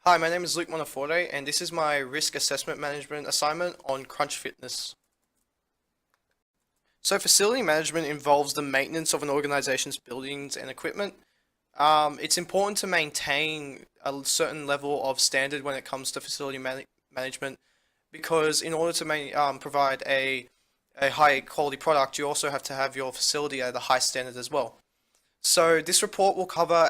Hi, my name is Luke Monaforte, and this is my risk assessment management assignment on Crunch Fitness. So, facility management involves the maintenance of an organization's buildings and equipment. It's important to maintain a certain level of standard when it comes to management because in order to provide a high quality product, you also have to have your facility at a high standard as well. So this report will cover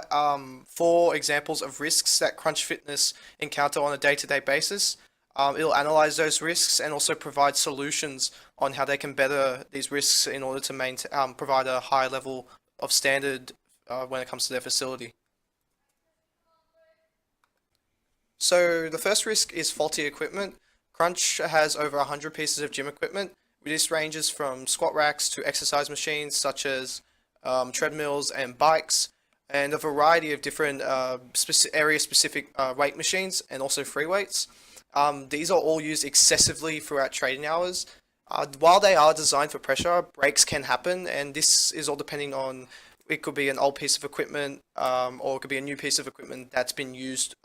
four examples of risks that Crunch Fitness encounter on a day-to-day basis. It'll analyze those risks and also provide solutions on how they can better these risks in order to provide a high level of standard when it comes to their facility. So the first risk is faulty equipment. Crunch has over 100 pieces of gym equipment. This ranges from squat racks to exercise machines such as treadmills and bikes, and a variety of different area-specific weight machines and also free weights. These are all used excessively throughout trading hours. While they are designed for pressure, breaks can happen, and this is all depending on it could be an old piece of equipment or it could be a new piece of equipment that's been used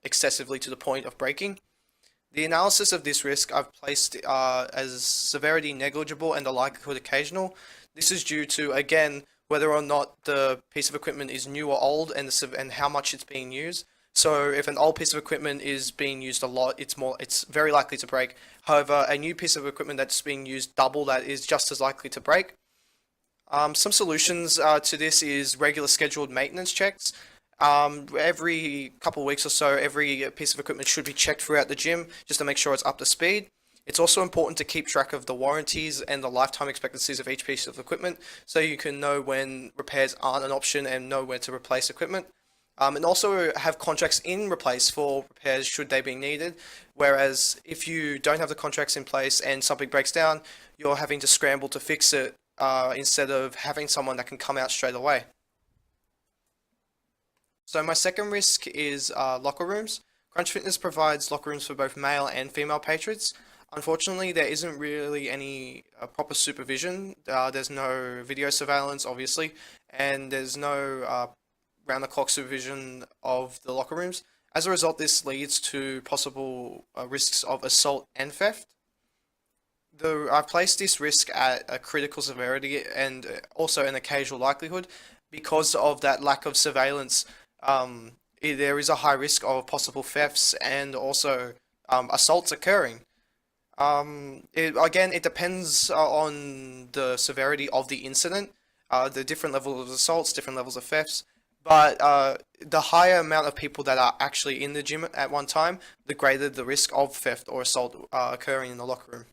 excessively to the point of breaking. The analysis of this risk I've placed as severity negligible and the likelihood occasional. This is due to, again, whether or not the piece of equipment is new or old and how much it's being used. So if an old piece of equipment is being used a lot, it's very likely to break. However, a new piece of equipment that's being used double that is just as likely to break. Some solutions to this is regular scheduled maintenance checks. Every couple of weeks or so, every piece of equipment should be checked throughout the gym just to make sure it's up to speed. It's also important to keep track of the warranties and the lifetime expectancies of each piece of equipment so you can know when repairs aren't an option and know where to replace equipment. And also have contracts in place for repairs should they be needed. Whereas if you don't have the contracts in place and something breaks down, you're having to scramble to fix it instead of having someone that can come out straight away. So my second risk is locker rooms. Crunch Fitness provides locker rooms for both male and female patrons. Unfortunately, there isn't really any proper supervision. There's no video surveillance, obviously, and there's no round-the-clock supervision of the locker rooms. As a result, this leads to possible risks of assault and theft. I've placed this risk at a critical severity and also an occasional likelihood because of that lack of surveillance. There is a high risk of possible thefts and also assaults occurring. It depends on the severity of the incident, the different levels of assaults, different levels of thefts. But the higher amount of people that are actually in the gym at one time, the greater the risk of theft or assault occurring in the locker room.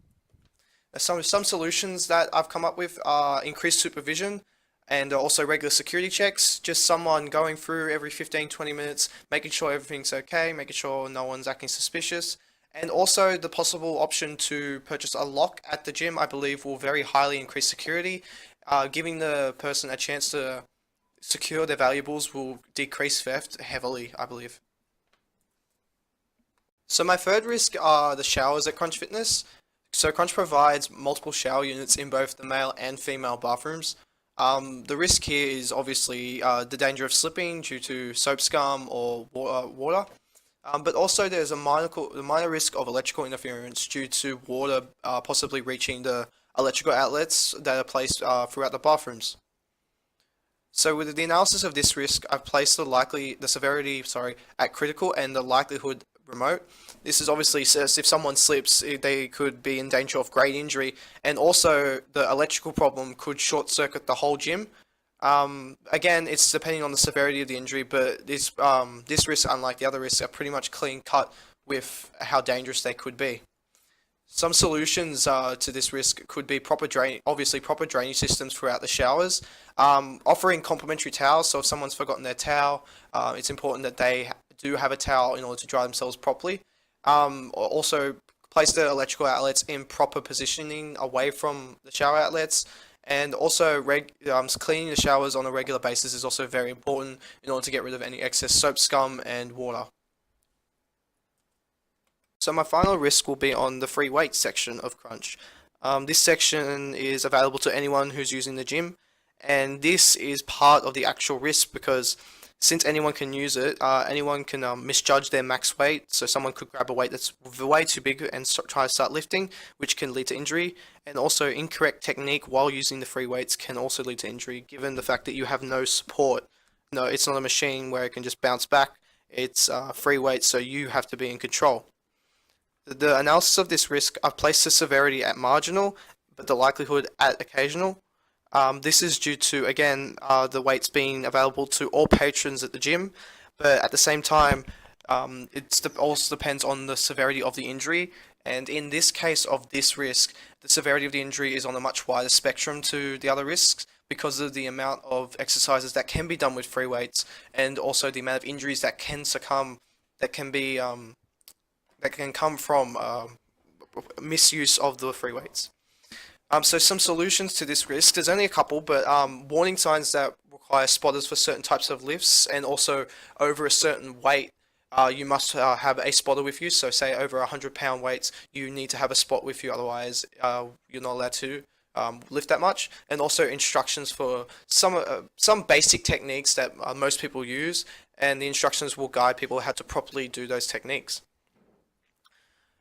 Some solutions that I've come up with are increased supervision and also regular security checks. Just someone going through every 15-20 minutes, making sure everything's okay, making sure no one's acting suspicious. And also the possible option to purchase a lock at the gym, I believe, will very highly increase security. Giving the person a chance to secure their valuables will decrease theft heavily, I believe. So my third risk are the showers at Crunch Fitness. So Crunch provides multiple shower units in both the male and female bathrooms. The risk here is obviously the danger of slipping due to soap scum or water. But also there's a minor risk of electrical interference due to water possibly reaching the electrical outlets that are placed throughout the bathrooms. So with the analysis of this risk, I've placed the severity, at critical and the likelihood remote. This is obviously says if someone slips, they could be in danger of great injury, and also the electrical problem could short circuit the whole gym. Again, it's depending on the severity of the injury, but this risk, unlike the other risks, are pretty much clean cut with how dangerous they could be. Some solutions to this risk could be proper drainage systems throughout the showers, offering complimentary towels. So if someone's forgotten their towel, it's important that they do have a towel in order to dry themselves properly. Also, place the electrical outlets in proper positioning away from the shower outlets. And also, cleaning the showers on a regular basis is also very important in order to get rid of any excess soap scum and water. So my final risk will be on the free weights section of Crunch. This section is available to anyone who's using the gym, and this is part of the actual risk because since anyone can use it, anyone can misjudge their max weight. So someone could grab a weight that's way too big and try to start lifting, which can lead to injury. And also, incorrect technique while using the free weights can also lead to injury, given the fact that you have no support. No, it's not a machine where it can just bounce back. It's free weights, so you have to be in control. The analysis of this risk, I've placed the severity at marginal, but the likelihood at occasional. This is due to, again, the weights being available to all patrons at the gym, but at the same time, it also depends on the severity of the injury. And in this case of this risk, the severity of the injury is on a much wider spectrum to the other risks because of the amount of exercises that can be done with free weights, and also the amount of injuries that can succumb, that can be that can come from misuse of the free weights. So some solutions to this risk, there's only a couple, but warning signs that require spotters for certain types of lifts, and also over a certain weight, you must have a spotter with you. So say over 100-pound weights, you need to have a spot with you, otherwise you're not allowed to lift that much. And also instructions for some basic techniques that most people use, and the instructions will guide people how to properly do those techniques.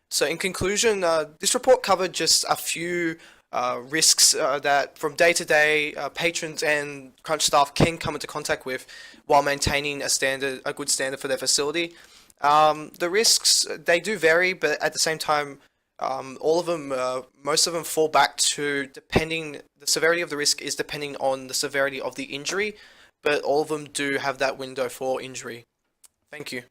So in conclusion, this report covered just a few risks that from day to day patrons and crunch staff can come into contact with while maintaining a good standard for their facility. The risks, they do vary, but at the same time, all of them, most of them fall back to the severity of the risk is depending on the severity of the injury, but all of them do have that window for injury. Thank you.